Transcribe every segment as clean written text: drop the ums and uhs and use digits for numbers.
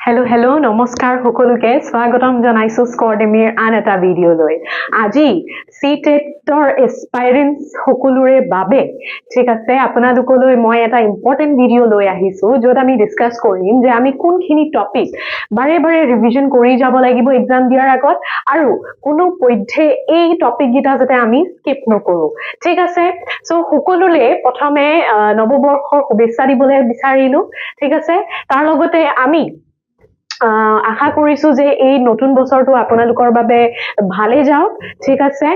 hello' নমস্কাৰ সকলোকে স্বাগতম জনাইছো স্কৰডেমিৰ আন এটা ভিডিঅ'লৈ আজি সিটেটৰ এস্পাইৰেন্টছ সকলোৰে বাবে ঠিক আছে আপোনালোকলৈ মই এটা ইম্পৰ্টেন্ট ভিডিঅ' লৈ আহিছো য'ত আমি ডিসকাস কৰিম যে আমি কোনখিনি টপিক বাৰে বাৰে ৰিভিজন কৰি যাব লাগিব এক্সাম দিয়াৰ আগত আৰু কোনো পধ্যে এই টপিক গিটা যাতে আমি স্কিপ নকৰো ঠিক আছে সো সকলোলে প্ৰথমে নৱবৰ্ষৰ শুভেচ্ছা দিবলৈ বিচাৰিলো ঠিক আছে তাৰ লগতে আমি আশা কৰিছো যে এই নতুন বছৰটো আপোনালোকৰ বাবে ভালে যাওক ঠিক আছে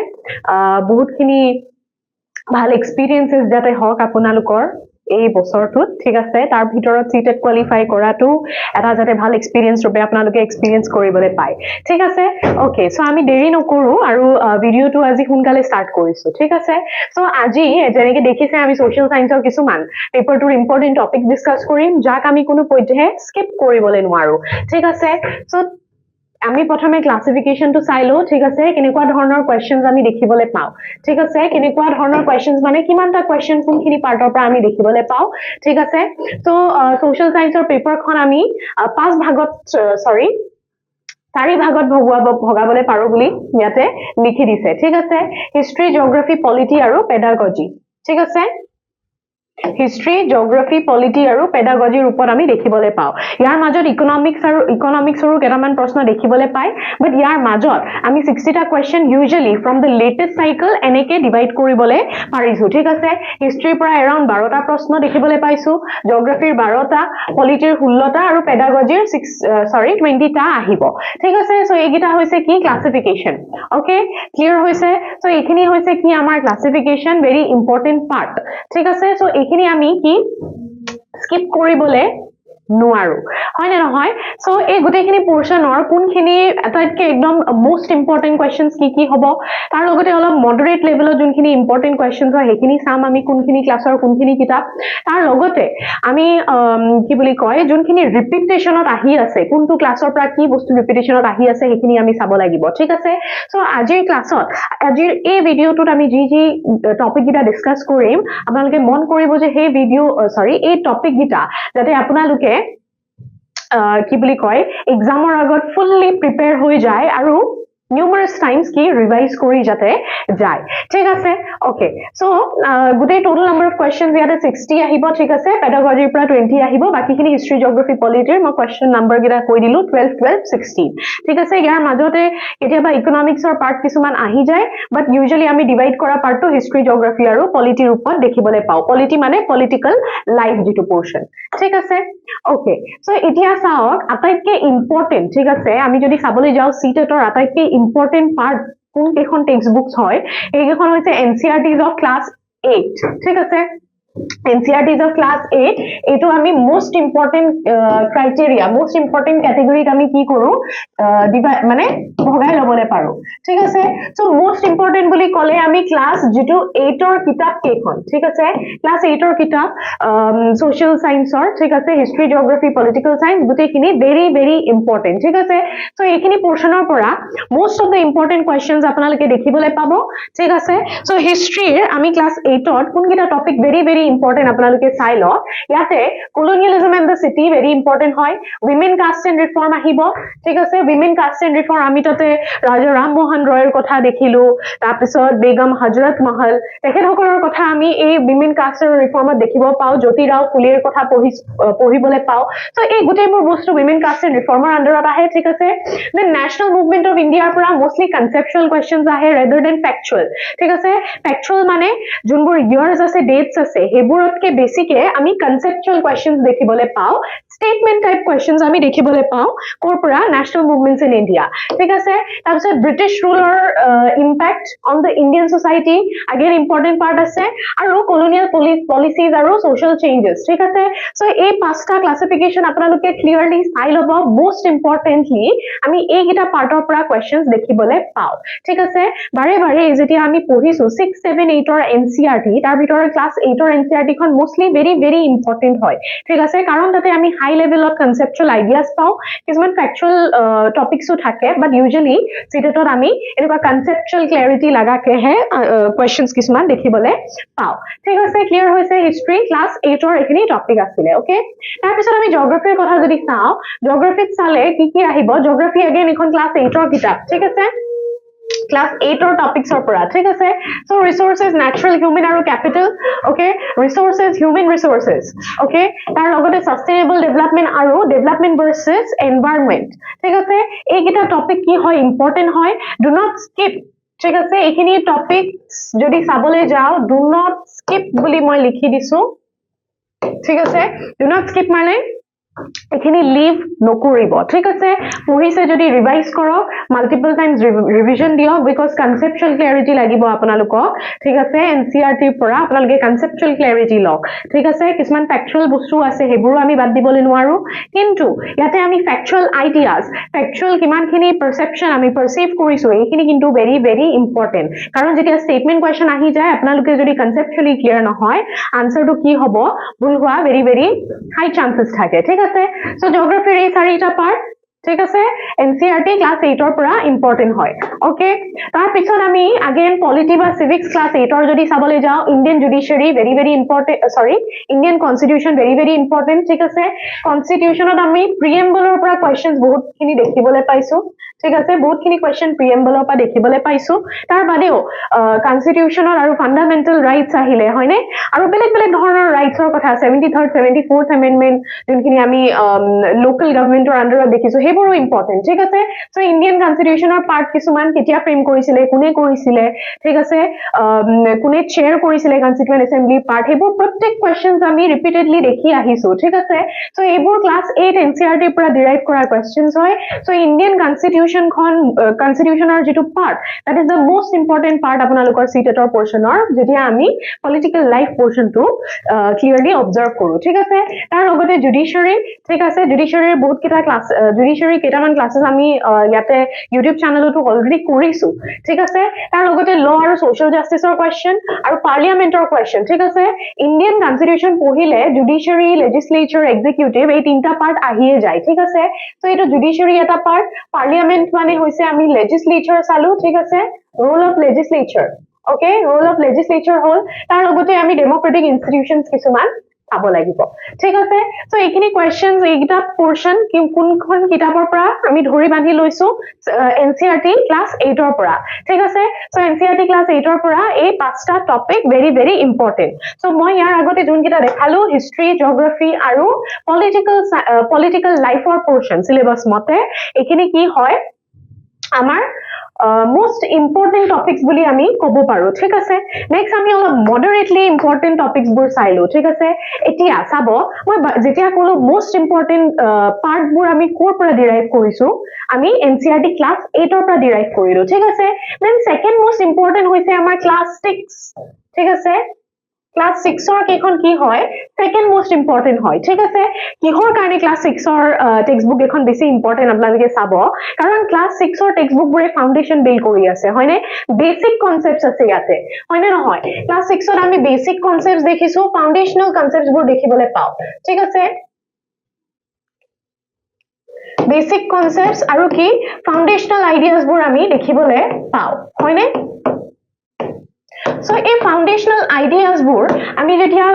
বহুতখিনি ভাল এক্সপেৰিয়েন্সেস যাতে হওক আপোনালোকৰ এই বছৰটোত ঠিক আছে তাৰ ভিতৰত সিটেট কোৱালিফাই কৰাটো এটা যাতে ভাল এক্সপেৰিয়েন্স ৰূপে আপোনালোকে এক্সপেৰিয়েন্স কৰিবলৈ পায় ঠিক আছে ওকে সো আমি দেৰি নকৰো আৰু ভিডিঅটো আজি সোনকালে ষ্টাৰ্ট কৰিছো ঠিক আছে সো আজি যেনেকৈ দেখিছে আমি সোশ্যাল সায়েন্সৰ কিছুমান পেপাৰটোৰ ইম্পৰ্টেন্ট টপিক ডিসকাস কৰিম যাক আমি কোনো পধ্যে স্কিপ কৰিবলৈ নোৱাৰো ঠিক আছে সো আমি প্ৰথমে ক্লাসিফিকেশনটো চাই লও ঠিক আছে কেনেকুৱা ধৰণৰ কোৱেশ্চনস আমি দেখিবলৈ পাও ঠিক আছে কেনেকুৱা ধৰণৰ কোৱেশ্চনস মানে কিমানটা কোৱেশ্চন কোনখিনি পাৰ্টৰ পৰা আমি দেখিবলৈ পাও ঠিক আছে সো সোশ্যাল সায়েন্সৰ পেপাৰখন আমি পাঁচ ভাগত চাৰি ভাগত ভগাবলৈ পাৰো বুলি ইয়াতে লিখি দিছে ঠিক আছে হিষ্ট্ৰী জিওগ্ৰাফি পলিটি আৰু পেডাগজি ঠিক আছে হিষ্ট্ৰী জিওগ্ৰাফি পলিটি আৰু পেডাগজিৰ ওপৰত আমি দেখিবলৈ পাও ইয়াৰ মাজত ইকোনমিক্সৰো কেইটামান প্ৰশ্ন দেখিবলৈ পায় বাট ইয়াৰ মাজত আমি 60টা question usually from the latest cycle এনেকে ডিভাইড কৰিবলৈ পাৰিছো ঠিক আছে হিষ্ট্ৰীৰ পৰা এৰাউণ্ড 12টা প্ৰশ্ন দেখিবলৈ পাইছো জিওগ্ৰাফিৰ 12টা পলিটিৰ 16টা আৰু পেডাগজিৰ 20টা আহিব ঠিক আছে সো এইগিটা হৈছে কি ক্লাসিফিকেশন ওকে ক্লিয়াৰ হৈছে সো এইখিনি হৈছে কি আমাৰ ক্লাসিফিকেশন ভেৰি ইম্পৰ্টেন্ট পাৰ্ট ঠিক আছে সো এইখিনি আমি কি স্কিপ কৰিবলৈ নোৱাৰো হয় না নহয় সো এই গুটেখিনি পোৰশনৰ কোনখিনি আটাইতকৈ একদম মোস্ট ইম্পৰ্টেন্ট কোৱেশ্চনস কি হ'ব তাৰ লগতে অলপ মডাৰেট লেভেলত যোনখিনি ইম্পৰ্টেন্ট কোৱেশ্চনস হয় হেখিনি চাম আমি কোনখিনি ক্লাছৰ কোনখিনি কিতাপ তাৰ লগতে আমি কি বুলি কয় যোনখিনি ৰিপিটেশনত আহি আছে কোনটো ক্লাছৰ পৰা কি বস্তু ৰিপিটেশনত আহি আছে হেখিনি আমি চাব লাগিব ঠিক আছে সো আজিৰ ক্লাছত আজিৰ এই ভিডিঅটোত আমি যি টপিক গিটা ডিসকাস কৰিম আপোনালোকে মন কৰিব যে সেই এই টপিক গিটা যাতে আপোনালোকে কি বুলি কয় এক্সামৰ আগত ফুললি প্ৰিপেয়াৰ হৈ যায় আৰু numerous times কি ৰিভাইজ কৰি যাতে যায় ঠিক আছে ওকে সো গুটেই টোটাল নাম্বাৰ অফ কোৱেশ্চনস ইয়াতে 60 আহিব ঠিক আছে পেডাগজিৰ পৰা 20 আহিব বাকিখিনি হিষ্ট্ৰী জিওগ্ৰাফি পলিটিৰ মই কোৱেশ্চন নাম্বাৰ গিটা কৈ দিলো 12 12 16 ঠিক আছে ইয়াৰ মাজতে কেতিয়াবা ইকোনমিক্সৰ পাৰ্ট কিছুমান আহি যায় বাট ইউজুৱেলি আমি ডিভাইড কৰা পাৰ্টটো হিষ্ট্ৰী জিওগ্ৰাফি আৰু পলিটিৰ ওপৰত দেখিবলৈ পাও পলিটি মানে পলিটিক্যাল লাইফ যেটো পোৰশন ঠিক আছে ওকে সো এতিয়া চাওক আটাইতকৈ ইম্পৰ্টেন্ট ঠিক আছে আমি যদি চাবলৈ যাও সিটেটৰ আটাইতকৈ ইম্পৰ্টেন্ট পাৰ্ট কোন কেখন টেক্সট বুকস হয় এইকেখন হৈছে এনসিআৰটিজ অফ ক্লাস 8 ঠিক আছে NCERTs of class 8 এটো আমি most important criteria most important ক্যাটেগৰীত আমি কি কৰো মানে ভগাই লবলৈ পাৰো ঠিক আছে সো মোস্ট ইম্পৰ্টেন্ট বুলি ক'লে আমি ক্লাস যেটো 8 ৰ কিতাপ কেখন ঠিক আছে ক্লাস 8 ৰ কিতাপ সোশ্যাল সায়েন্সৰ ঠিক আছে হিষ্ট্ৰী জিওগ্ৰাফি পলিটিক্যাল সায়েন্স গুটেখিনি ভেৰি ভেৰি ইম্পৰ্টেন্ট ঠিক আছে সো এইখিনি পোৰশনৰ পৰা most of the important questions আপোনালোকে দেখিবলৈ পাব ঠিক আছে সো হিষ্ট্ৰীৰ আমি ক্লাস 8 ত কোনকিটা টপিক ভেৰি ভেৰি ইম্পৰ্টেন্ট আপোনালোকে চাই ল ইয়াতে colonialism and the city very important হয় উইমেন কাষ্ট এণ্ড ৰিফৰ্ম আহিব ঠিক আছে উইমেন কাষ্ট এণ্ড ৰিফৰ্ম আমি তাতে ৰাজা ৰাম মোহন ৰয়ৰ কথা দেখিলো তাৰ পিছত বেগম হযৰত মহল তেখেতসকলৰ কথা আমি এই উইমেন কাষ্ট এণ্ড ৰিফৰ্মত দেখিব পাও জ্যোতিৰাও ফুলেৰ কথা পঢ়িবলৈ পাও সো এই গুটেইবোৰ বস্তু উইমেন কাষ্ট এণ্ড ৰিফৰ্মৰ আন্ডাৰত আহে ঠিক আছে দেন নেশনাল মুভমেন্ট অফ ইণ্ডিয়াৰ পৰা মোস্টলি কনসেপচুৱেল কোৱেশ্চনস আহে ৰাদাৰ দেন ফেক্চুৱেল ঠিক আছে ফেক্চুৱেল মানে যোনবোৰ ইয়াৰ্স আছে ডেটস আছে হেবোৰতকে বেছিকে আমি কনসেপচুৱেল কোৱেশ্চনস দেখিবলৈ পাও স্টেটমেন্ট টাইপ কোৱেশ্চনস আমি দেখিবলৈ পাও কোৰ পৰা নেশনাল মুভমেন্টস ইন ইণ্ডিয়া ঠিক আছে তাৰপিছত ব্ৰিটিছ ৰুলৰ impact on the Indian society again important part আছে আৰু কলোনিয়াল পলিচিজ আৰু সোশ্যাল চেঞ্জেস ঠিক আছে সো এই পাঁচটা ক্লাসিফিকেশন আপোনালোকে ক্লিয়াৰলি চাই লব মোস্ট ইম্পৰ্টেন্টলি আমি এই গিটা পাৰ্টৰ পৰা কোৱেশ্চনস দেখিবলৈ পাও ঠিক আছে বাৰে বাৰে যেতিয়া আমি পঢ়িছো 6 7 8 ৰ NCERT তাৰ ভিতৰত ক্লাস 8 ৰ NCERT খন মোস্টলি very ইম্পৰ্টেন্ট হয় ঠিক আছে কাৰণ তাতে আমি হাই লেভেলত কনসেপচুৱেল আইডিয়াজ পাও কিছুমান ফ্যাকচুৱেল টপিকসও থাকে বাট ইউজুৱেলি সিটেটত আমি এনেকুৱা কনসেপচুৱেল ক্ল্যাৰিটি লাগাকেহে কোৱেশ্চনস কিছুমান দেখিবলৈ পাও ঠিক আছে ক্লিয়াৰ হৈছে হিষ্ট্ৰী ক্লাস 8 ৰ এখিনি টপিক আছিলে ওকে তাৰ পিছত আমি জিওগ্ৰাফিৰ কথা যদি চাও জিওগ্ৰাফিত চালে কি আহিব জিওগ্ৰাফি अगेन এখন ক্লাস 8 ৰ কিতাপ ঠিক আছে class 8 or topics or pura thik ase so resources natural human aru capital okay resources human resources okay tar logote sustainable development aru development versus environment thik ase ei kita topic ki hoy important hoy do not skip thik ase ekhini topics jodi sabole jao do not skip boli moi likhi disu thik ase do not skip mane এখিনি live নকৰিব ঠিক আছে পঢ়িছে যদি revise কৰক multiple times revision দিয়ক because কনসেপচুৱেল ক্ল্যাৰিটি লাগিব আপোনালোকক ঠিক আছে NCERT ৰ পৰা আপোনালোকে কনসেপচুৱেল ক্ল্যাৰিটি লওক ঠিক আছে কিছুমান ফ্যাকচুৱেল বস্তু আছে হেবোৰ আমি বাদ দিবলৈ নোৱাৰো কিন্তু ইয়াতে আমি ফ্যাকচুৱেল আইডিয়াজ ফ্যাকচুৱেল কিমানখিনি পাৰসেপশন আমি পাৰসিভ কৰিছো এইখিনি কিন্তু ভেৰি ইম্পৰ্টেন্ট কাৰণ যেতিয়া স্টেটমেন্ট কোৱেশ্চন আহি যায় আপোনালোকে যদি কনসেপচুৱেলি ক্লিয়াৰ নহয় আনসাৰটো কি হ'ব ভুল হোৱা ভেৰি হাই চান্সেস থাকে ঠিক আছে so geography এই চাৰিটা পাৰ্ট ঠিক আছে NCERT ক্লাস 8 ৰ পৰা ইম্পৰ্টেন্ট হয় ওকে তাৰ পিছত আমি अगेन পলিটি বা সিভিক্স ক্লাস 8 ৰ যদি চাবলৈ যাও ইন্ডিয়ান জুডিশিয়াৰি ভেৰি ইম্পৰ্টেন্ট সৰি ইন্ডিয়ান কনস্টিটিউশন ভেৰি ইম্পৰ্টেন্ট ঠিক আছে কনস্টিটিউশনত আমি প্ৰিএম্বলৰ পৰা কোৱেশ্চনস বহুতখিনি দেখিবলৈ পাইছো ঠিক আছে বহুতখিনি কোৱেশ্চন প্ৰিএম্বলৰ পৰা দেখিবলৈ পাইছো তাৰ বাদেও কনস্টিটিউশনৰ আৰু ফান্ডামেন্টাল ৰাইটস আহিলে হয়নে আৰু বেলেগ ধৰণৰ ৰাইটছৰ কথা 73rd 74th এমেন্ডমেন্ট যোনখিনি আমি লোকাল গভৰ্নমেন্টৰ আন্ডাৰত দেখিছো হেবোৰো ইম্পৰ্টেন্ট ঠিক আছে সো ইন্ডিয়ান কনস্টিটিউশনৰ পাৰ্ট কিছুমান কেতিয়া ফ্ৰেম কৰিছিলে কোনে কৰিছিলে ঠিক আছে কোনে চেয়াৰ কৰিছিলে কনস্টিটিউয়েন্ট এসেম্বলি পাৰ্ট হেবোৰ প্ৰত্যেক কোৱেশ্চনস আমি ৰিপিটেডলি দেখি আহিছো ঠিক আছে সো এইবোৰ ক্লাস 8 NCERT ৰ পৰা ডিৰাইভ কৰা কোৱেশ্চনস হয় সো ইন্ডিয়ান কনস্টিটিউশনৰ যেটো part that is the most important part আপোনালোকৰ সিটেটৰ পোৰশনৰ যেতিয়া আমি পলিটিক্যাল লাইফ পোৰশনটো ক্লিয়াৰলি অবজাৰ্ভ কৰো ঠিক আছে তাৰ লগতে জুডিশিয়াৰি ঠিক আছে জুডিশিয়াৰিৰ বহুত কিটা ক্লাস জুডিশিয়াৰি কেটামান ক্লাसेस আমি ইয়াতে ইউটিউব চেনেলটো অলৰেডি কৰিছো ঠিক আছে তাৰ লগতে ল আৰু সোশ্যাল জাস্টিসৰ কোৱেশ্চন আৰু পাৰ্লিয়ামেন্টৰ কোৱেশ্চন ঠিক আছে ইন্ডিয়ান কনস্টিটিউশন পঢ়িলে জুডিশিয়াৰি লেজিসলেচাৰ এক্সিকিউটিভ এই তিনটা পাৰ্ট আহিয়ে যায় ঠিক আছে সো এটো জুডিশিয়াৰি এটা পাৰ্ট পাৰ্লিয়ামেন্ট মানে হৈছে আমি লেজিসলেচাৰ চালো ঠিক আছে role of legislature okay role of legislature হল তাৰ লগতে আমি ডেমোক্ৰেটিক ইনস্টিটিউশনস কিছুমান পাব লাগিব ঠিক আছে সো এইখিনি কোৱেশ্চনস এইটা পোৰশন কোনখন কিতাপৰ পৰা আমি ধৰি বান্ধি লৈছো NCERT ক্লাস 8 ৰ পৰা ঠিক আছে সো NCERT ক্লাস 8 ৰ পৰা এই পাঁচটা টপিক ভেৰি ইম্পৰ্টেন্ট সো মই ইয়াৰ আগতে যোন কিটা দেখালো হিষ্ট্ৰী জিওগ্ৰাফি আৰু পলিটিক্যাল লাইফৰ পোৰশন সিলেবাস মতে এইখিনি কি হয় আমাৰ most important topics বুলি আমি কব পাৰো ঠিক আছে নেক্সট আমি অলপ moderately important topics বোৰ চাইলো ঠিক আছে এতিয়া চাব মই যেতিয়া কলো most important part বোৰ আমি কৰ পৰা derive কৰিছো আমি NCERT class 8 ৰ পৰা derive কৰিলো ঠিক আছে then second most important হৈছে আমাৰ class 6 ঠিক আছে class 6 ৰ কেখন কি হয় second most important হয় ঠিক আছে কিহৰ কাৰণে class 6 ৰ টেক্সট বুক এখন বেছি ইম্পৰ্টেন্ট আপোনালোকে চাব কাৰণ class 6 ৰ টেক্সট বুক বোৰে ফাউন্ডেশন বিল্ড কৰি আছে হয়নে বেসিক কনসেপ্টছ আছে ইয়াতে হয়নে নহয় class 6 ত আমি বেসিক কনসেপ্টছ দেখিছো ফাউন্ডেশনাল কনসেপ্টছ বোৰ দেখিবলৈ পাও ঠিক আছে বেসিক কনসেপ্টছ আৰু কি ফাউন্ডেশনাল আইডিয়াজ বোৰ আমি দেখিবলৈ পাও হয়নে So a foundational ideas bur ami jetia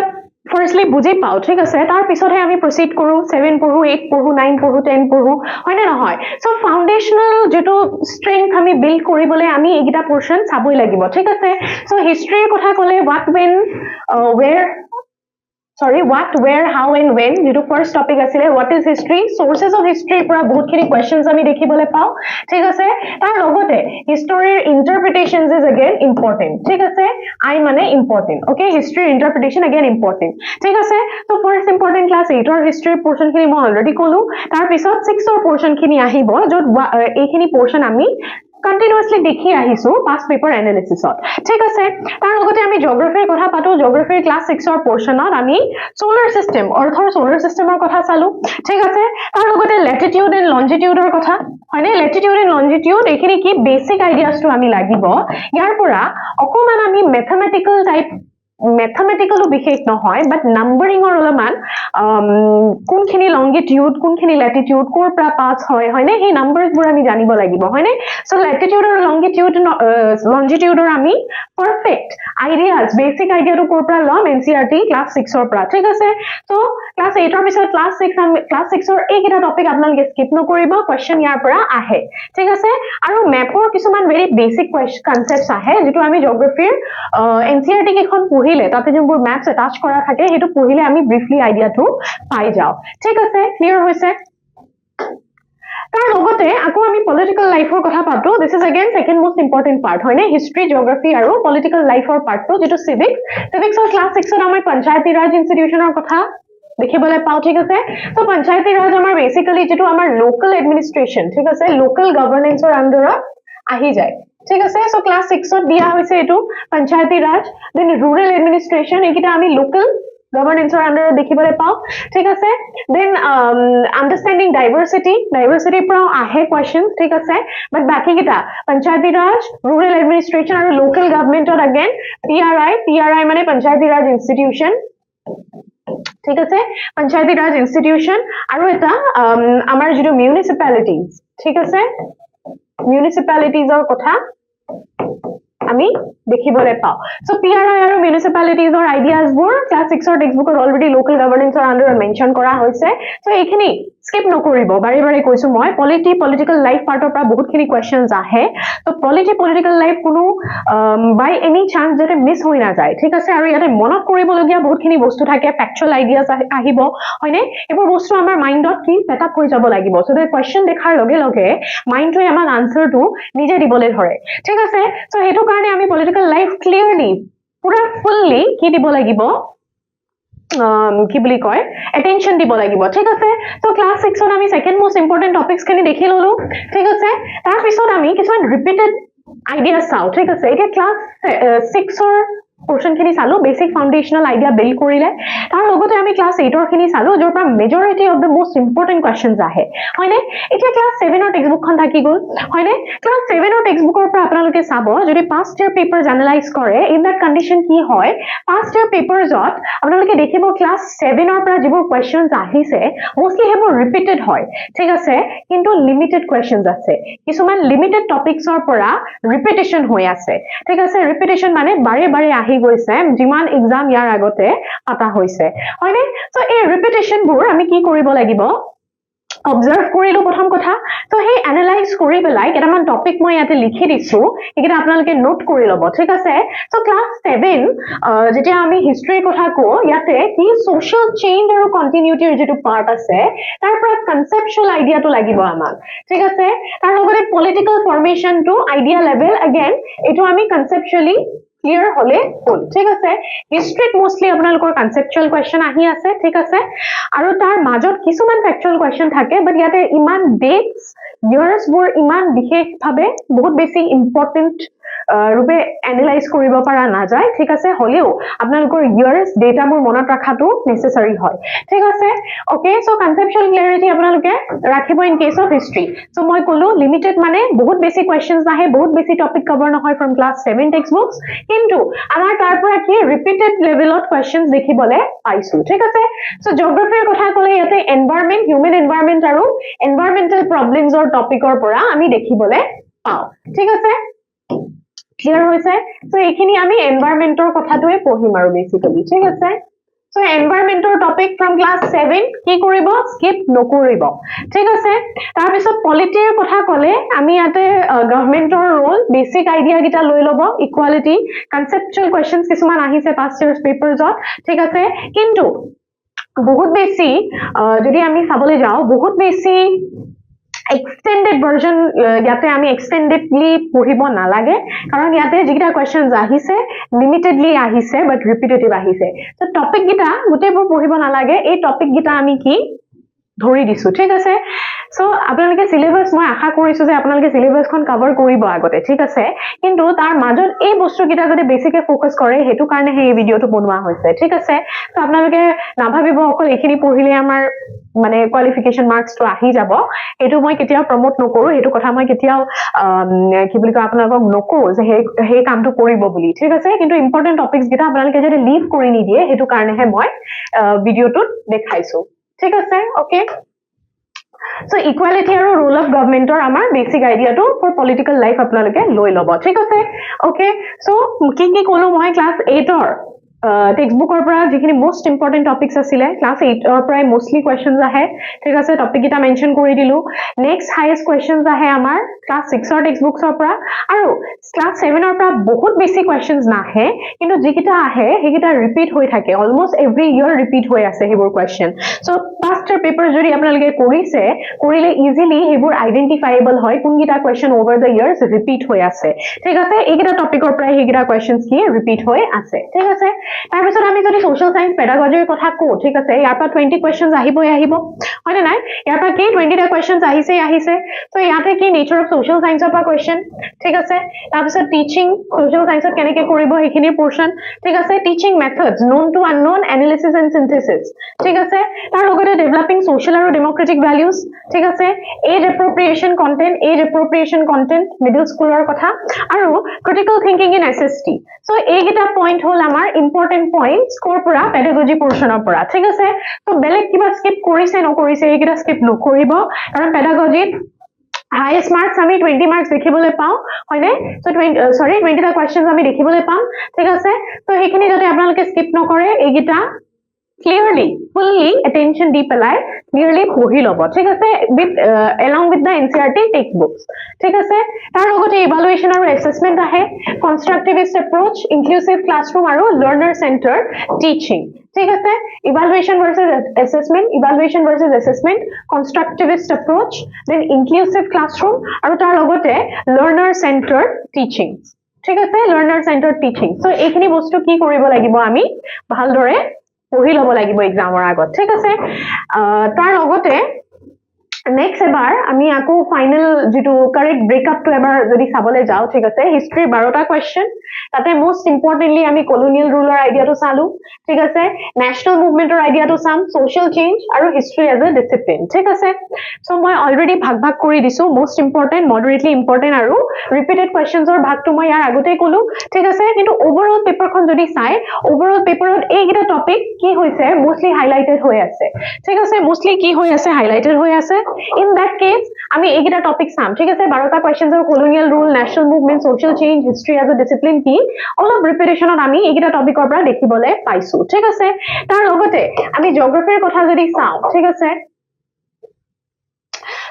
firstly বুজি পাও ঠিক আছে তাৰ পিছতহে আমি proceed কৰো 7 পঢ়ো 8 পঢ়ো 9 পঢ়ো 10 পঢ়ো হয় না নহয় সো ফাউন্ডেশনাল যেটো স্ট্রেংথ আমি বিল্ড কৰিবলৈ আমি এইগিটা পোৰশন চাবই লাগিব ঠিক আছে সো হিষ্ট্ৰীৰ কথা কলে what when where sorry what where how and when যেটো first topic asile what is history sources of history পৰা বহুতখিনি questions আমি দেখিবলৈ পাও ঠিক আছে তাৰ লগতে history interpretations is again important ঠিক আছে I মানে important okay history interpretation again important ঠিক আছে so first important class 8 ৰ history portion খিনি মই already কলো তাৰ পিছত 6 ৰ portion খিনি আহিব যত এইখিনি portion আমি continuously দেখি আহিছো past paper analysis ঠিক আছে তাৰ লগতে আমি জিওগ্ৰাফিৰ কথা পাতো জিওগ্ৰাফিৰ ক্লাস 6 ৰ পোৰশনত আমি সোলাৰ সিস্টেম অৰ্থৰ সোলাৰ সিস্টেমৰ কথা চালো ঠিক আছে তাৰ লগতে ল্যাটিটিউড এণ্ড লঞ্জিটিউডৰ কথা হয়নে ল্যাটিটিউড এণ্ড লঞ্জিটিউড এইখিনি কি বেসিক আইডিয়াছটো আমি লাগিব ইয়াৰ পৰা অকমান আমি ম্যাথমেটিক্যাল টাইপ মেথমেটিক্যালো বিশেষ নহয় বাট নাম্বাৰিঙৰ অলপমান কোনখিনি লংগিটিউড কোনখিনি ল্যাটিটিউড কোৰ পৰা পাস হয় হয়নে সেই নাম্বাৰবোৰ আমি জানিব লাগিব হয়নে সো ল্যাটিটিউড আৰু লংজিটিউডৰ আমি পাৰফেক্ট আইডিয়াজ বেসিক আইডিয়াটো কোৰ পৰা লম এনসিইআৰটি ক্লাস 6 ৰ পৰা ঠিক আছে সো ক্লাস 8 ৰ পিছত ক্লাস 6 ৰ এইকেইটা টপিক আপোনালোকে স্কিপ নকৰিব কোৱেশ্চন ইয়াৰ পৰা আহে ঠিক আছে আৰু মেপৰ কিছুমান ভেৰি বেসিক কনসেপ্টছ আহে যেটো আমি জিওগ্ৰাফিৰ এনসিইআৰটি কেখন পঢ়িলে তাতে যোনবোৰ ম্যাপছ এটাচ কৰা থাকে হেতু পঢ়িলে আমি ব্ৰিফলি আইডিয়াটো পাই যাও ঠিক আছে ক্লিয়াৰ হৈছে তাৰ লগতে আকৌ আমি পলিটিক্যাল লাইফৰ কথা পাতো this is again second most important part হয়নে হিষ্ট্ৰী জিওগ্ৰাফি আৰু পলিটিক্যাল লাইফৰ পাৰ্টটো যেটো সিভিক্সৰ ক্লাস 6ত আমাৰ পঞ্চায়তী ৰাজ ইনষ্টিটিউচনৰ কথা দেখিবলৈ পাও ঠিক আছে তো পঞ্চায়তী ৰাজ আমাৰ বেসিক্যালি যেটো আমাৰ লোকাল এডমিনিষ্ট্ৰেচন ঠিক আছে লোকাল গভৰ্নেন্সৰ আন্ডাৰত আহি যায় ঠিক আছে সো ক্লাস 6ত দিয়া হৈছে এটো Panchayati Raj then rural administration এইকিটা আমি লোকাল গভৰ্নেন্সৰ আন্ডাৰত দেখিবলৈ পাও ঠিক আছে দেন আন্ডাৰষ্টেণ্ডিং ডাইভাৰ্সিটি পৰা আহে কোৱেশ্চন ঠিক আছে বাট বাকি কিটা পঞ্চায়তী ৰাজ ৰুৰাল এডমিনিষ্ট্ৰেচন আৰু লোকাল গভৰ্নমেন্টত अगेन পিআৰআই মানে পঞ্চায়তী ৰাজ ইনষ্টিটিউচন ঠিক আছে পঞ্চায়তী ৰাজ ইনষ্টিটিউচন আৰু এটা আমাৰ যেটো মিউনিসিপালিটিজ ঠিক আছে মিউনিসিপালিটিজৰ কথা আমি দেখিবলৈ পাও সো পিআৰআই আৰু মিউনিসিপালিটিজৰ আইডিয়াজবোৰ ক্লাস 6 ৰ টেক্সটবুকত অলৰেডি লোকাল গভৰ্নেন্সৰ আন্ডাৰত মেনশন কৰা হৈছে সো এইখিনি স্কিপ নকৰিব বাৰে বাৰে কৈছো মই পলিটিক্যাল লাইফ পাৰ্টৰ পৰা বহুতখিনি কোৱেশ্চনছ আহে তো পলিটিক্যাল লাইফ কোনো বাই এনি চান্স যাতে মিস হৈ না যায় ঠিক আছে আৰু ইয়াতে মনত কৰিবলগীয়া বহুতখিনি বস্তু থাকে ফ্যাকচুয়াল আইডিয়াজ আহিব হয়নে এইবোৰ বস্তু আমাৰ মাইন্ডত কি সেটআপ হৈ যাব লাগিব সো দ্য কোৱেশ্চন দেখাৰ লগে লগে মাইন্ডটোৱে আমাক আনসাৰটো নিজে দিবলৈ ধৰে ঠিক আছে সো হেতু কাৰণে আমি পলিটিক্যাল লাইফ ক্লিয়াৰলি পুৰা ফুললি কি দিব লাগিব কি বুলি কয় attention দিব লাগিব ঠিক আছে তো ক্লাস 6 ত আমি সেকেন্ড মোস্ট ইম্পৰ্টেন্ট টপিকস খিনি দেখি ললো ঠিক আছে তাৰ পিছত আমি কিছুমান ৰিপিটেড আইডিয়া চাও ঠিক আছে এটা ক্লাস 6 ৰ পোৰশন খিনি চালো বেসিক ফাউন্ডেশনাল আইডিয়া বিল্ড কৰিলে তাৰ লগতে আমি ক্লাস 8 ৰ খিনি চালো যৰ পৰা majority of the most important questions আহে হয়নে এতিয়া ক্লাস 7 ৰ টেক্সটবুকখন থাকি গল হয়নে ক্লাস 7 ৰ টেক্সটবুকৰ পৰা আপোনালোকে চাব যদি পাষ্ট ইয়াৰ পেপাৰছ এনালাইজ কৰে ইন দ্যাট কন্ডিশন কি হয় পাষ্ট ইয়াৰ পেপাৰছত আপোনালোকে দেখিব ক্লাস 7 ৰ পৰা যিবোৰ কোৱেশ্চনছ আহিছে মোস্টলি হেবোৰ ৰিপিটেড হয় ঠিক আছে কিন্তু লিমিটেড কোৱেশ্চনছ আছে কিছুমান লিমিটেড টপিকছৰ পৰা ৰিপিটেশন হৈ আছে ঠিক আছে ৰিপিটেশন মানে বাৰে বাৰে আহি গৈছে যিমান এক্সাম ইয়াৰ আগতে পাতা হৈছে হয়নে সো এই ৰিপিটেশনবোৰ আমি কি কৰিব লাগিব অবজাৰ্ভ কৰিলো প্ৰথম কথা তো হে এনালাইজ কৰি পেলাই কেটামান টপিক মই ইয়াতে লিখি দিছো এইকেইটা আপোনালোকে নোট কৰি লব ঠিক আছে সো ক্লাস 7 যেতিয়া আমি হিষ্ট্ৰীৰ কথা কও ইয়াতে কি সোশ্যাল চেঞ্জ আৰু কন্টিনিউটিৰ যেটো পাৰ্ট আছে তাৰ পৰা কনসেপচুৱেল আইডিয়াটো লাগিব আমাক ঠিক আছে তাৰ লগতে পলিটিক্যাল ফৰ্মেশনটো আইডিয়া লেভেল अगेन এটো আমি কনসেপচুৱেলি ক্লিয়াৰ হলে হল ঠিক আছে হিষ্ট্ৰীত মোস্টলি আপোনালোকৰ কনসেপচুৱেল কোৱেশ্চন আহি আছে ঠিক আছে আৰু তাৰ মাজত কিছুমান ফ্যাকচুৱেল কোৱেশ্চন থাকে বাট ইয়াতে ইমান ডেটস ইয়াৰ্স বোৰ ইমান বিশেষভাৱে বহুত বেছি ইম্পৰ্টেন্ট ৰূপে এনালাইজ কৰিব পৰা না যায় ঠিক আছে হলেও আপোনালোকৰ ইয়াৰ্স ডেটাবোৰ মনত ৰাখাটো নেসেসাৰী হয় ঠিক আছে ওকে সো কনসেপচুৱেল ক্লিয়াৰিটি আপোনালোকে ৰাখিব in case of history so মই কলো লিমিটেড মানে বহুত বেছি কোৱেশ্চনছ আহে বহুত বেছি টপিক কভাৰ নহয় ফ্ৰম ক্লাস 7 টেক্সটবুকস কিন্তু আমাৰ তাৰ পৰা কি ৰিপিটেড লেভেলত কোৱেশ্চনছ দেখিবলৈ পাইছো ঠিক আছে সো জিওগ্ৰাফিৰ কথা কলে ইয়াতে এনভায়ৰনমেন্ট হিউম্যান এনভায়ৰনমেন্ট আৰু এনভায়ৰনমেন্টাল প্ৰবলেমছৰ টপিকৰ পৰা আমি দেখিবলৈ পাও ঠিক আছে ক্লিয়াৰ হৈছে সো এইখিনি আমি এনভায়ৰনমেন্টৰ কথাটোৱে পঢ়িম আৰু বেসিক্যালি ঠিক আছে সো এনভায়ৰনমেন্টৰ টপিক ফ্ৰম ক্লাস 7 কি কৰিব স্কিপ নকৰিব ঠিক আছে তাৰ পিছত পলিটিৰ কথা কলে আমি ইয়াতে গভৰ্নমেন্টৰ ৰোল বেসিক আইডিয়া গিটা লৈ লব ইকুয়ালিটি কনসেপচুৱেল কোৱেশ্চনছ কিছুমান আহিছে পাষ্ট ইয়াৰ্স পেপাৰছত ঠিক আছে কিন্তু বহুত বেছি যদি আমি চাবলৈ যাও বহুত বেছি extended version ইয়াতে আমি extendedly পঢ়িব নালাগে কাৰণ ইয়াতে যিটা কোৱেশ্চনছ আহিছে লিমিটেডলি আহিছে বাট ৰিপিটেটিভ আহিছে সো টপিক গিটা গুটেবোৰ পঢ়িব নালাগে এই টপিক গিটা আমি কি ধৰি দিছো ঠিক আছে সো আপোনালোকে সিলেবাস মই আশা কৰিছো যে আপোনালোকে সিলেবাসখন কভাৰ কৰিব আগতে ঠিক আছে কিন্তু তাৰ মাজত এই বস্তু গিটা যদি বেছিকে ফোকাস কৰে হেতু কাৰণে এই ভিডিওটো বনোৱা হৈছে ঠিক আছে সো আপোনালোকে নাভাবিব অকল এখিনি পঢ়িলে আমাৰ মানে কোৱালিফিকেশন মাৰ্কস তো আহি যাব এটো মই কেতিয়া প্ৰমোট নকৰো এটো কথা মই কেতিয়াও কি বুলি কয় আপোনালোকক নকো যে হে কামটো কৰিব বুলি ঠিক আছে কিন্তু ইম্পৰ্টেন্ট টপিকস গিটা আপোনালোকে যদি লিভ কৰি নিদিয়ে হেতু কাৰণেহে মই ভিডিওটোত দেখাইছো ঠিক আছে okay So equality and role of government or amar basic idea to for political life apnaloke loi lobo thik ase okay so ki kolu moi class 8 or textbook or pra jikhini most important topics asile class 8 or pra mostly questions ahe thik ase topic kita mention kori dilu next highest questions ahe amar class 6 or textbooks or pra aru class 7 or pra bahut basic questions na ahe kintu jikita ahe hekita repeat hoi thake almost every year repeat hoi ase hebur question so past paper jodi apnaloke korise korile easily hebur identifiable hoy kungita question over the years repeat hoi ase thik ase ekita topic or pra hekita questions ki repeat hoi ase thik ase তাৰ পিছত আমি যদি social science পেডাগজিৰ কথা কও ঠিক আছে ইয়াৰ পৰা 20 কোৱেশ্চনছ আহিবই আহিব হয় নাই ইয়াৰ পৰা কি 20 টা কোৱেশ্চনছ আহিছে সো ইয়াতে কি নেচাৰ অফ সোশ্যাল সায়েন্সৰ পৰা কোৱেশ্চন ঠিক আছে তাৰ পিছত টিচিং সোশ্যাল সায়েন্সত কেনেকৈ কৰিব এইখিনি পোৰশন ঠিক আছে teaching methods known to unknown analysis and synthesis ঠিক আছে তাৰ লগতে ডেভেলপিং সোশ্যাল আৰু ডেমোক্ৰেটিক ভ্যালুজ ঠিক আছে এজ এপ্ৰোপ্ৰিয়েশন কন্টেন্ট মিডল স্কুলৰ কথা আৰু critical thinking in SST so এইগিটা পইণ্ট হল আমাৰ important points core pura pedagogy portion of pura thik ase to belek kiba skip korise no korise ekita skip no koribo karon pedagogy highest marks ami 20 marks dekhibole pao hoine so 20 ta questions ami dekhibole pam thik ase to hekhini jodi apnaloke skip no kore egita clearly fully attention di pelai clearly pohi lobo thik ase with along with the NCERT textbooks thik ase tar logote evaluation aru assessment ahe constructivist approach inclusive classroom aru learner centered teaching thik ase evaluation versus assessment constructivist approach then inclusive classroom aru tar logote learner centered teaching thik ase learner centered teaching so ekhini bostu ki koribo lagibo ami bhal dore পঢ়ি লব লাগিব এক্সামৰ আগত ঠিক আছে তাৰ লগতে next এবাৰ আমি আকৌ ফাইনাল যেটো কাৰেক্ট ব্ৰেকআপ টু এবাৰ যদি চাবলে যাও ঠিক আছে হিষ্ট্ৰি 12টা কোৱেশ্চন তাতে মোস্ট ইম্পৰ্টেন্টলি আমি কলোনিয়েল ৰুলৰ আইডিয়াটো চালো ঠিক আছে ন্যাশনাল মুভমেন্টৰ আইডিয়াটো চাম সোশ্যাল চেঞ্জ আৰু হিষ্ট্ৰি এজ এ ডিসিপ্লিন ঠিক আছে সো মই অলৰেডি ভাগ কৰি দিছো মোস্ট ইম্পৰ্টেন্ট মডাৰেটলি ইম্পৰ্টেন্ট আৰু ৰিপিটেড কোৱেশ্চনছৰ ভাগটো মই ইয়াৰ আগতে কলো ঠিক আছে কিন্তু ওভাৰঅল পেপাৰখন যদি চাই ওভাৰঅল পেপাৰত এইগিটা টপিক কি হৈছে মোস্টলি হাইলাইটেড হৈ আছে ঠিক আছে মোস্টলি কি হৈ আছে হাইলাইটেড হৈ আছে in that case আমি এইগিটা টপিক চাম ঠিক আছে 12টা কোৱেশ্চনছৰ colonial rule national movement social change history as a discipline কি অলপ ৰিপিটেশনত আমি এইগিটা টপিকৰ পৰা দেখিবলে পাইছো ঠিক আছে তাৰ লগতে আমি জিওগ্ৰাফিৰ কথা যদি চাও ঠিক আছে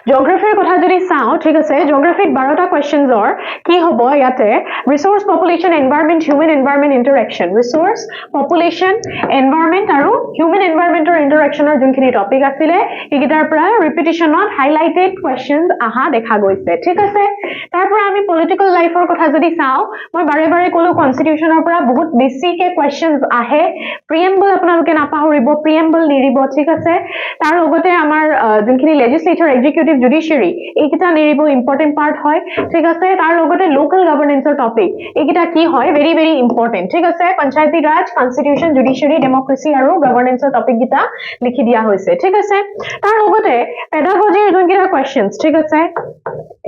জিওগ্ৰাফিৰ কথা যদি চাও ঠিক আছে জিওগ্ৰাফিত 12টা কোৱেশ্চনছৰ কি হ'ব ইয়াতে resource population environment human environment interaction resource population environment আৰু হিউম্যান এনভায়ৰনমেন্টৰ ইন্টাৰেকশনৰ যোনখিনি টপিক আছিল এইগিটাৰ পৰা ৰিপিটেশনত হাইলাইটেড কোৱেশ্চনছ আহা দেখা গৈছে ঠিক আছে তাৰ পৰা আমি পলিটিক্যাল লাইফৰ কথা যদি চাও মই বাৰে বাৰে কলো কনস্টিটিউশনৰ পৰা বহুত বেছিকে কোৱেশ্চনছ আহে প্ৰিএম্বল আপোনালোকে নাপাহৰিব প্ৰিএম্বল নিৰিব ঠিক আছে তাৰ লগতে আমাৰ যোনখিনি লেজিসলেচাৰ এক্সিকিউটিভ জুডিশিয়াৰি এইকিটা নিৰিব ইম্পৰ্টেন্ট পাৰ্ট হয় ঠিক আছে তাৰ লগতে লোকাল গভৰ্নেন্সৰ টপিক এইকিটা কি হয় ভেৰি ভেৰি ইম্পৰ্টেন্ট ঠিক আছে পঞ্চায়তী ৰাজ কনস্টিটিউশন জুডিশিয়াৰি ডেমোক্ৰেসি আৰু গভৰ্নেন্সৰ টপিক গিটা লিখি দিয়া হৈছে ঠিক আছে তাৰ লগতে পেডাগজিৰ যোনকিটা কোৱেশ্চনছ ঠিক আছে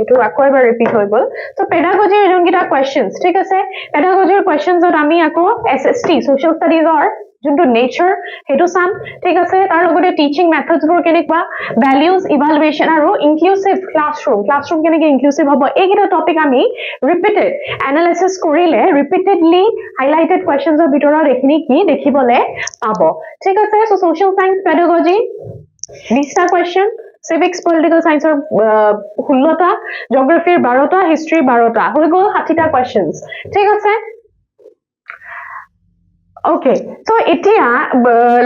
এটো আকৌ এবাৰ ৰিপিট হৈ গল তো পেডাগজিৰ যোনকিটা কোৱেশ্চনছ ঠিক আছে পেডাগজিৰ কোৱেশ্চনছত আমি আকৌ এসএসটি সোশ্যাল ষ্টাডিজৰ যোনটো নেচাৰ হেতু সাম ঠিক আছে তাৰ লগতে টিচিং মেথডছ বোৰ কেনেকুৱা ভ্যালুজ ইভালুৱেচন আৰু ইনক্লুসিভ ক্লাসৰুম কেনেকৈ ইনক্লুসিভ হ'ব এইগিটা টপিক আমি ৰিপিটেড এনালাইসিস কৰিলে ৰিপিটেডলি হাইলাইটেড কোৱেশ্চনছৰ ভিতৰত এখিনি কি দেখিবলে পাব ঠিক আছে সো সোশ্যাল সায়েন্স পেডাগজি 20টা question civics political science or 16টা geography 12টা history 12টা হৈ গল 60টা questions ঠিক আছে okay so এতিয়া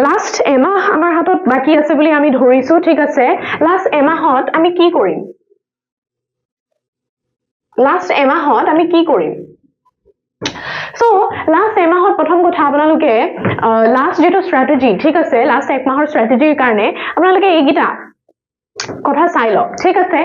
last এমাহ আমাৰ হাতত বাকি আছে বুলি আমি ধৰিছো ঠিক আছে last এমাহত আমি কি কৰিম So last এমাহত প্ৰথম কথা আপোনালোকে last যেটো strategy ঠিক আছে last এক মাহৰ strategy কাৰণে আপোনালোকে এইগিটা কথা চাই লওক ঠিক আছে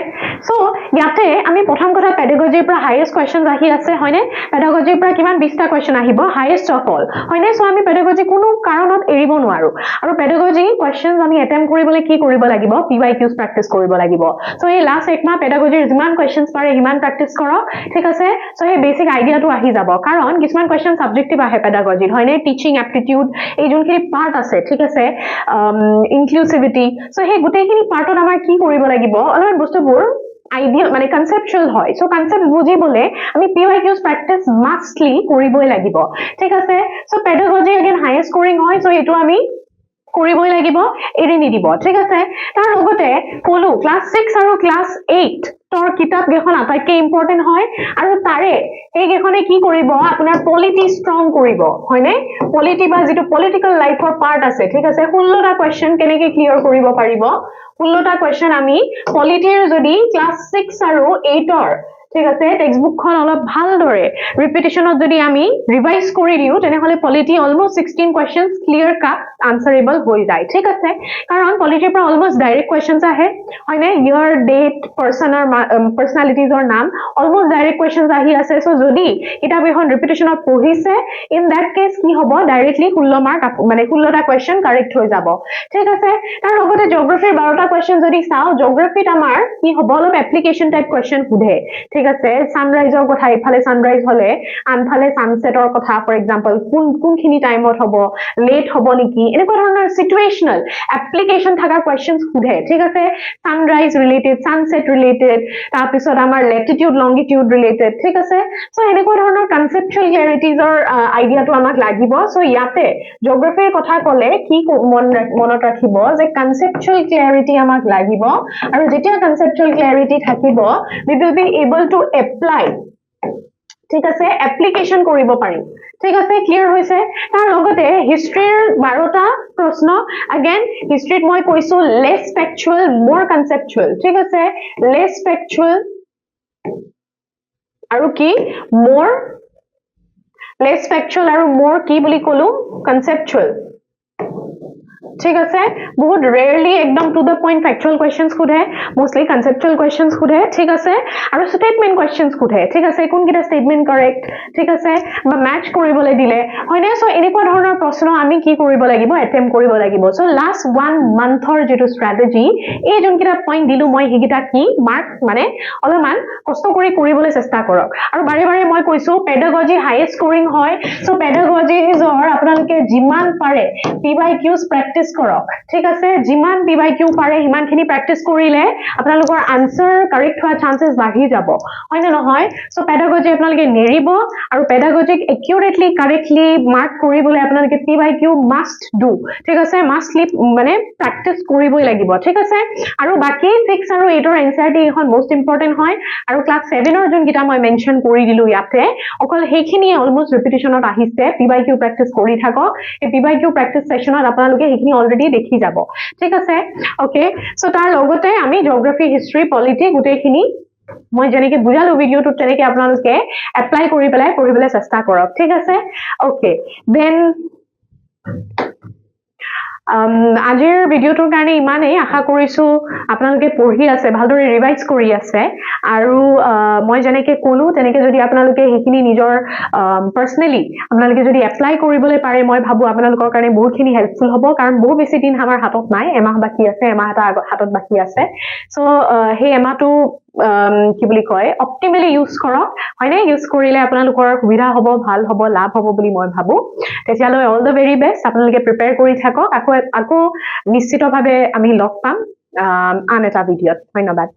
সো ইয়াতে আমি প্ৰথম কথা পেডাগজিৰ পৰা হাইয়েষ্ট কোৱেশ্চনছ আহি আছে হয়নে পেডাগজিৰ পৰা কিমান 20টা কোৱেশ্চন আহিব হাইয়েষ্ট অফ অল হয়নে সো আমি পেডাগজি কোনো কাৰণত এৰিব নোৱাৰো আৰু পেডাগজি কোৱেশ্চনছ আমি এটেম্প কৰিবলৈ কি কৰিব লাগিব PYQs প্ৰেক্টিছ কৰিব লাগিব সো এই লাষ্ট এক মাহ পেডাগজিৰ যিমান কোৱেশ্চনছ পাৰে হিমান প্ৰেক্টিছ কৰক ঠিক আছে সো এই বেসিক আইডিয়াটো আহি যাব কাৰণ কিছুমান কোৱেশ্চন সাবজেক্টিভ আহে পেডাগজিত হয়নে টিচিং এপ্টিটিউড এই যোনখিনি পাৰ্ট আছে ঠিক আছে ইনক্লুসিভিটি সো সেই গোটেইখিনি পাৰ্টত আমাৰ কি কৰিব লাগিব অলপ বস্তুবোৰ আইডিয়া মানে কনসেপচুয়াল হয় সো কনসেপ্ট বুজিবলে আমি PYQs প্ৰেক্টিছ মাষ্টলি কৰিবই লাগিব ঠিক আছে সো পেডাগজি अगेन হাই স্কোৰিং হয় সো এটো আমি কৰিবই লাগিব এৰি নিদিব ঠিক আছে তাৰ লগতে কলো ক্লাস 6 আৰু ক্লাস 8 তোৰ কিতাপ গেখন আটাইকে ইম্পৰ্টেন্ট হয় আৰু তাৰে এই গেখনে কি কৰিব আপোনাৰ পলিটি ষ্ট্ৰং কৰিব হয়নে পলিটি বা যেটো পলিটিক্যাল লাইফৰ পাৰ্ট আছে ঠিক আছে 16টা কোৱেশ্চন কেনেকে ক্লিয়াৰ কৰিব পাৰিব 16টা কোৱেশ্চন আমি পলিটিৰ যদি ক্লাস 6 আৰু 8 ৰ ঠিক আছে টেক্সট বুকখন অলপ ভাল দৰে ৰিপিটিশনত যদি আমি ৰিভাইজ কৰি দিও তেনেহলে পলিটি অলমোস্ট 16 কোৱেশ্চনছ ক্লিয়াৰ কাট আনসাৰেবল হৈ যায় ঠিক আছে কাৰণ পলিটিৰ পৰা অলমোস্ট ডাইৰেক্ট কোৱেশ্চনছ আহে হয়নে ইয়াৰ ডেট পাৰ্সনালিটিজৰ নাম অলমোস্ট ডাইৰেক্ট কোৱেশ্চনছ আহি আছে সো যদি কিতাপ এখন ৰিপিটিশনত পঢ়িছে ইন দ্যাট কেস কি হ'ব ডাইৰেক্টলি 16 মাৰ্ক মানে 16টা কোৱেশ্চন কাৰেক্ট হৈ যাব ঠিক আছে তাৰ লগতে জিওগ্ৰাফিৰ 12টা কোৱেশ্চন যদি চাও জিওগ্ৰাফিত আমাৰ কি হ'ব অলপ এপ্লিকেশন টাইপ কোৱেশ্চন সুধে ঠিক আছে সানৰাইজৰ কথা ইফালে সানৰাইজ হলে আনফালে সানসেটৰ কথা ফৰ এক্সাম্পল কোনখিনি টাইমত হ'ব লেট হ'ব নেকি এনেকুৱা ধৰণৰ সিচুৱেশনাল এপ্লিকেশন থাকা কোৱেশ্চনছ সুধে ঠিক আছে সানৰাইজ ৰিলেটেড সানসেট ৰিলেটেড তাৰ পিছত আমাৰ লেটিটিউড লংগিটিউড ৰিলেটেড ঠিক আছে সো এনেকুৱা ধৰণৰ কনসেপচুয়াল ক্লাৰিটিজৰ আইডিয়াটো আমাক লাগিব সো ইয়াতে জিওগ্ৰাফিৰ কথা ক'লে কি মনত ৰাখিব যে কনসেপচুয়াল ক্লাৰিটি আমাক লাগিব আৰু যেতিয়া কনসেপচুয়াল ক্লাৰিটি থাকিব we will be able to apply ঠিক আছে এপ্লিকেশন কৰিব পাৰিম ঠিক আছে ক্লিয়াৰ হৈছে তাৰ লগতে হিষ্ট্ৰীৰ 12টা প্ৰশ্ন अगेन হিষ্ট্ৰীত মই কৈছো লেছ ফেক্চুৱেল মোৰ কনসেপচুৱেল ঠিক আছে লেছ ফেক্চুৱেল আৰু কি মোৰ লেছ ফেক্চুৱেল আৰু মোৰ কি বুলি কলো কনসেপচুৱেল ঠিক আছে বহুত ৰেয়াৰলি একদম to the point factual questions খুধে মোস্টলি কনসেপচুয়াল কোৱেশ্চনছ খুধে ঠিক আছে আৰু স্টেটমেন্ট কোৱেশ্চনছ খুধে ঠিক আছে কোন কিটা স্টেটমেন্ট কাৰেক্ট ঠিক আছে বা ম্যাচ কৰিবলৈ দিলে হয়নে সো এনেকুৱা ধৰণৰ প্ৰশ্ন আমি কি কৰিব লাগিব এটেম্প কৰিব লাগিব সো লাষ্ট 1 মান্থৰ যেটো স্ট্ৰেটেজি এই যোন কিটা পইণ্ট দিলু মই হিগিটা কি মাৰ্ক মানে অলমান কষ্ট কৰি কৰিবলৈ চেষ্টা কৰক আৰু বাৰে বাৰে মই কৈছো পেডাগজি হাই স্কোৰিং হয় সো পেডাগজিজৰ আপোনালোকে যিমান পাৰে PYQs প্ৰেক্টিছ কৰক ঠিক আছে যিমান PYQ পাৰে হিমানখিনি প্ৰেক্টিছ কৰিলে আপোনালোকৰ আনসাৰ কাৰেক্ট হোৱা চান্সেস বাঢ়ি যাব হয়নে নহয় সো পেডাগজি আপোনালোকে নেৰিব আৰু পেডাগজিক একিউৰেটলি কাৰেক্টলি মাৰ্ক কৰিবলৈ আপোনালোকে PYQ মাষ্ট ডু ঠিক আছে মাষ্টলি মানে প্ৰেক্টিছ কৰিবই লাগিব ঠিক আছে আৰু বাকি 6 আৰু 8 ৰ এনসাৰটি এখন মোস্ট ইম্পৰ্টেন্ট হয় আৰু ক্লাস 7 ৰ যোন কিটা মই মেনশন কৰি দিলো ইয়াতে অকল হেখিনি অলমোস্ট ৰিপিটিশনত আহিছে PYQ প্ৰেক্টিছ কৰি থাকক এই PYQ প্ৰেক্টিছ সেশনত আপোনালোকে হেখিনি অলৰেডি দেখি যাব ঠিক আছে ওকে সো তাৰ লগতে আমি জিওগ্ৰাফি হিষ্ট্ৰী পলিটি গোটেইখিনি মই যেনেকে বুজালো ভিডিওটো তেনেকে আপোনালোকে এপ্লাই কৰি পেলাই পঢ়িবলৈ চেষ্টা কৰক ঠিক আছে ওকে দেন আজিৰ ভিডিওটোৰ কাৰণে ইমানেই আশা কৰিছো আপোনালোকে পঢ়ি আছে ভালদৰে ৰিভাইজ কৰি আছে আৰু মই যেনেকে ক'লো তেনেকে যদি আপোনালোকে হেখিনি নিজৰ পাৰ্সোনালি আপোনালোকে যদি এপ্লাই কৰিবলৈ পাৰে মই ভাবো আপোনালোকৰ কাৰণে বহুতখিনি হেল্পফুল হ'ব কাৰণ বহু বেছি দিন আমাৰ হাতত নাই এমাহ বাকি আছে এমাহ এটা হাতত বাকি আছে সো হে এমাহটো কি বুলি কয় অপটিমালি ইউজ কৰক হয়নে ইউজ কৰিলে আপোনালোকৰ সুবিধা হ'ব ভাল হ'ব লাভ হ'ব বুলি মই ভাবো তেতিয়ালৈ অল দ্য ভেৰি বেষ্ট আপোনালোকে প্ৰিপেয়াৰ কৰি থাকক আকৌ নিশ্চিতভাৱে আমি লগ পাম আন এটা ভিডিঅ'ত ধন্যবাদ